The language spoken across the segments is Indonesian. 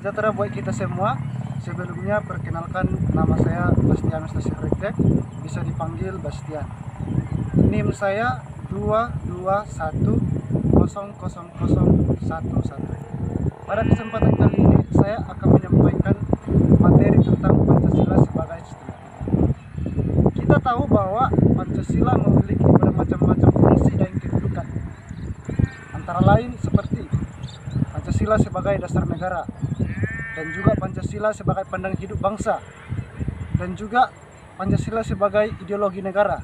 sejahtera buat kita semua. Sebelumnya perkenalkan, nama saya Bastian Stasiun Rektek, bisa dipanggil Bastian. NIM saya 221000011. Pada kesempatan kali ini saya akan menyampaikan materi tentang Pancasila sebagai sistem. Kita tahu bahwa Pancasila memiliki bermacam-macam fungsi dan kedudukan. Antara lain seperti Pancasila sebagai dasar negara, dan juga Pancasila sebagai pandangan hidup bangsa, dan juga Pancasila sebagai ideologi negara.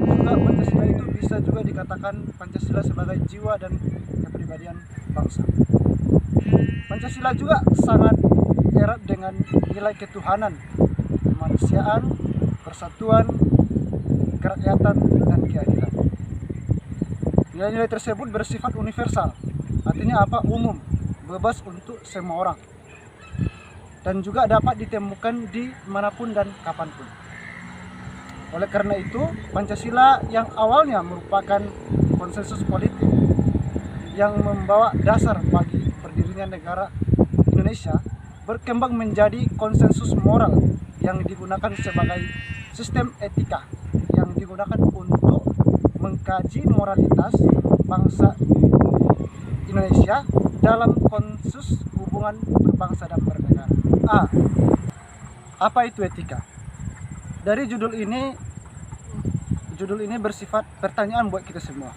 Juga Pancasila itu bisa juga dikatakan Pancasila sebagai jiwa dan kepribadian bangsa. Pancasila juga sangat erat dengan nilai ketuhanan, kemanusiaan, persatuan, kerakyatan, dan keadilan. Nilai-nilai tersebut bersifat universal, artinya apa? Umum, bebas untuk semua orang, dan juga dapat ditemukan di manapun dan kapanpun. Oleh karena itu, Pancasila yang awalnya merupakan konsensus politik yang membawa dasar bagi berdirinya negara Indonesia, berkembang menjadi konsensus moral yang digunakan sebagai sistem etika yang digunakan untuk mengkaji moralitas bangsa Indonesia dalam konsensus hubungan berbangsa dan bernegara. Apa itu etika? Dari judul ini bersifat pertanyaan buat kita semua.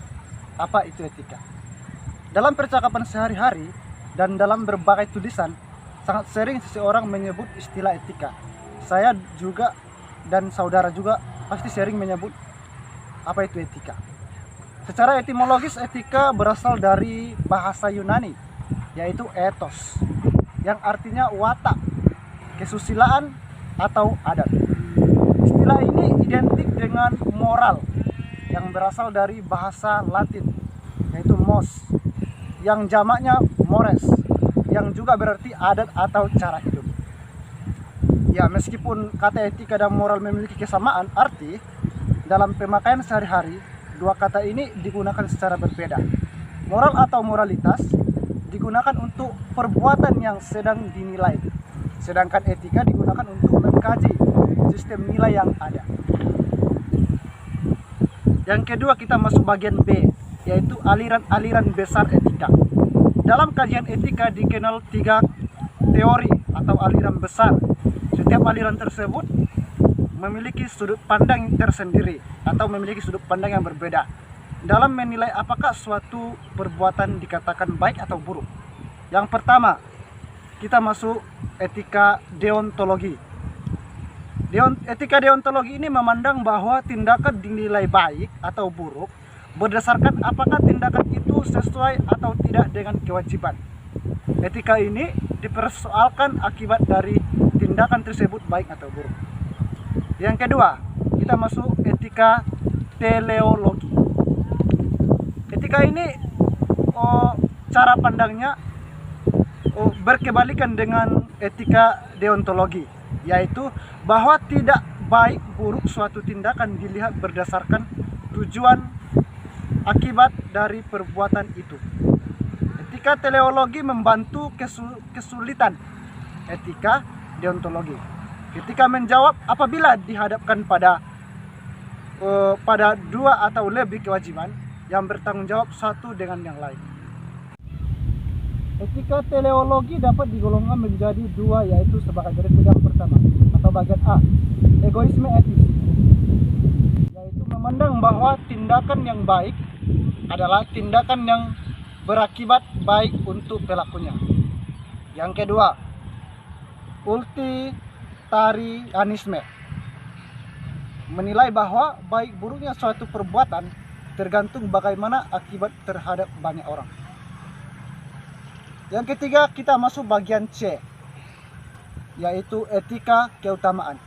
Apa itu etika? Dalam percakapan sehari-hari dan dalam berbagai tulisan, sangat sering seseorang menyebut istilah etika. Saya juga dan saudara juga pasti sering menyebut apa itu etika. Secara etimologis, etika berasal dari bahasa Yunani, yaitu ethos, yang artinya watak, kesusilaan, atau adat. Istilah ini identik dengan moral, yang berasal dari bahasa Latin, yaitu mos, yang jamaknya mores, yang juga berarti adat atau cara hidup. Ya, meskipun kata etika dan moral memiliki kesamaan arti, dalam pemakaian sehari-hari, dua kata ini digunakan secara berbeda. Moral atau moralitas digunakan untuk perbuatan yang sedang dinilai, sedangkan etika digunakan untuk mengkaji sistem nilai yang ada. Yang kedua, kita masuk bagian B, yaitu aliran-aliran besar etika. Dalam kajian etika dikenal 3 teori atau aliran besar. Setiap aliran tersebut memiliki sudut pandang tersendiri atau memiliki sudut pandang yang berbeda dalam menilai apakah suatu perbuatan dikatakan baik atau buruk. Yang pertama, kita masuk etika deontologi. Etika deontologi ini memandang bahwa tindakan dinilai baik atau buruk berdasarkan apakah tindakan itu sesuai atau tidak dengan kewajiban. Etika ini dipersoalkan akibat dari tindakan tersebut baik atau buruk. Yang kedua, kita masuk etika teleologi. Etika ini cara pandangnya berkebalikan dengan etika deontologi, yaitu bahwa tidak baik buruk suatu tindakan dilihat berdasarkan tujuan akibat dari perbuatan itu. Etika teleologi membantu kesulitan etika deontologi ketika menjawab apabila dihadapkan pada dua atau lebih kewajiban yang bertanggung jawab satu dengan yang lain. Etika teleologi dapat digolongkan menjadi 2, yaitu sebagai berikut. Yang pertama atau bagian A, egoisme etis, yaitu memandang bahwa tindakan yang baik adalah tindakan yang berakibat baik untuk pelakunya. Yang kedua, utilitarianisme, menilai bahwa baik buruknya suatu perbuatan tergantung bagaimana akibat terhadap banyak orang. Yang ketiga, kita masuk bagian C, yaitu etika keutamaan.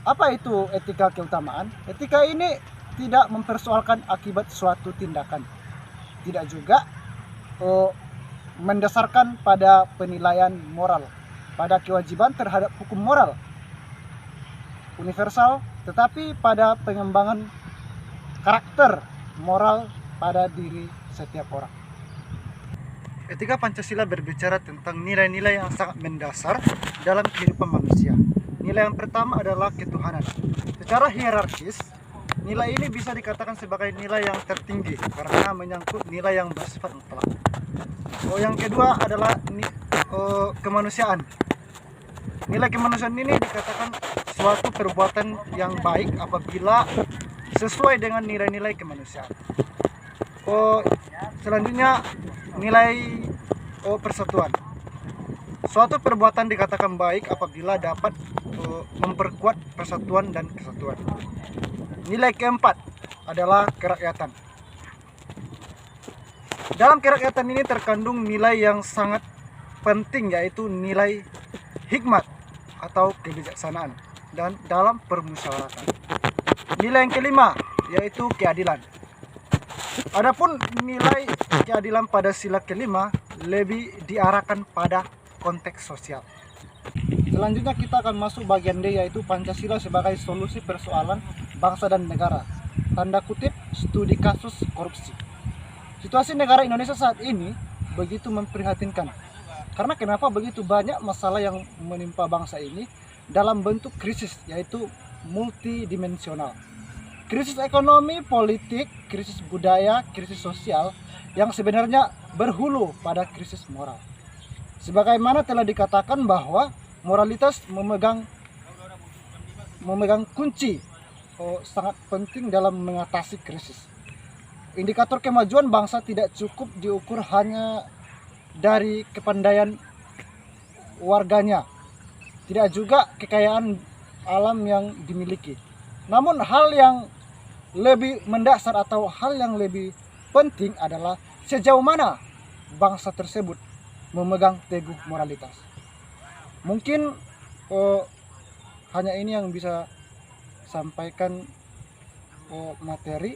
Apa itu etika keutamaan? Etika ini tidak mempersoalkan akibat suatu tindakan, tidak juga mendasarkan pada penilaian moral, pada kewajiban terhadap hukum moral universal, tetapi pada pengembangan karakter moral pada diri setiap orang. ketika Pancasila berbicara tentang nilai-nilai yang sangat mendasar dalam kehidupan manusia. Nilai yang pertama adalah ketuhanan. Secara hierarkis, nilai ini bisa dikatakan sebagai nilai yang tertinggi karena menyangkut nilai yang bersifat mutlak. Yang kedua adalah kemanusiaan. Nilai kemanusiaan ini dikatakan suatu perbuatan yang baik apabila sesuai dengan nilai-nilai kemanusiaan. Selanjutnya nilai persatuan. Suatu perbuatan dikatakan baik apabila dapat memperkuat persatuan dan kesatuan. Nilai keempat adalah kerakyatan. Dalam kerakyatan ini terkandung nilai yang sangat penting, yaitu nilai hikmat atau kebijaksanaan dan dalam permusyawaratan. Nilai yang kelima yaitu keadilan. Adapun nilai keadilan pada sila kelima lebih diarahkan pada konteks sosial. Selanjutnya kita akan masuk bagian D, yaitu Pancasila sebagai solusi persoalan bangsa dan negara. Tanda kutip, studi kasus korupsi. Situasi negara Indonesia saat ini begitu memprihatinkan. Karena kenapa begitu banyak masalah yang menimpa bangsa ini dalam bentuk krisis, yaitu multidimensional. Krisis ekonomi, politik, krisis budaya, krisis sosial yang sebenarnya berhulu pada krisis moral. Sebagaimana telah dikatakan bahwa moralitas memegang kunci sangat penting dalam mengatasi krisis. Indikator kemajuan bangsa tidak cukup diukur hanya dari kepandaian warganya, tidak juga kekayaan alam yang dimiliki. Namun hal yang lebih mendasar atau hal yang lebih penting adalah sejauh mana bangsa tersebut memegang teguh moralitas. Mungkin hanya ini yang bisa sampaikan materi.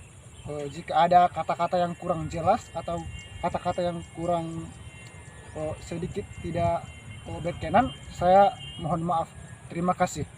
Jika ada kata-kata yang kurang jelas atau kata-kata yang kurang sedikit tidak berkenan, saya mohon maaf. Terima kasih.